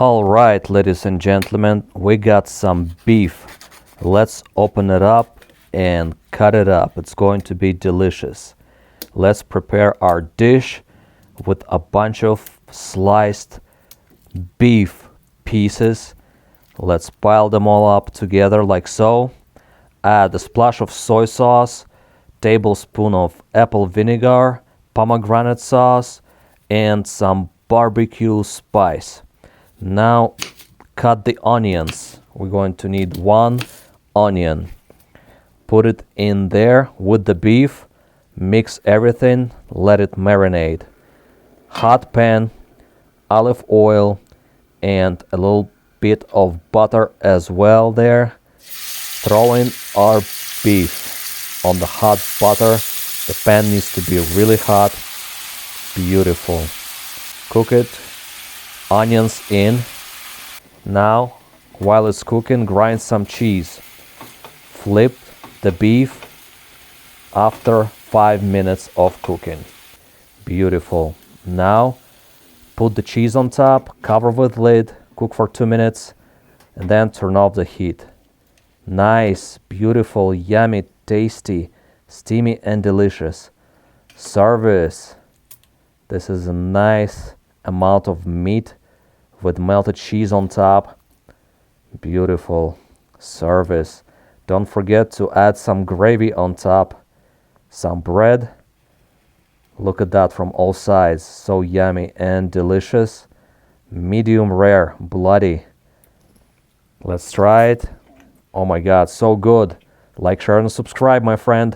All right, ladies and gentlemen, we got some beef. Let's open it up and cut it up. It's going to be delicious. Let's prepare our dish with a bunch of sliced beef pieces. Let's pile them all up together like so. Add a splash of soy sauce, tablespoon of apple vinegar, pomegranate sauce, and some barbecue spice. Now cut the onions. We're going to need 1 onion. Put it in there with the beef. Mix everything. Let it marinate. Hot pan, olive oil, and a little bit of butter as well there. Throw in our beef on the hot butter. The pan needs to be really hot. Beautiful. Cook it. Onions in. Now, while it's cooking, grind some cheese. Flip the beef after 5 minutes of cooking. Beautiful. Now, put the cheese on top, cover with lid, cook for 2 minutes, and then turn off the heat. Nice, beautiful, yummy, tasty, steamy, and delicious. Service. This is a nice amount of meat with melted cheese on top. Beautiful. Service. Don't forget to add some gravy on top. Some bread. Look at that from all sides. So yummy and delicious. Medium rare, bloody. Let's try it. Oh my God, so good. Like, share, and subscribe, my friend.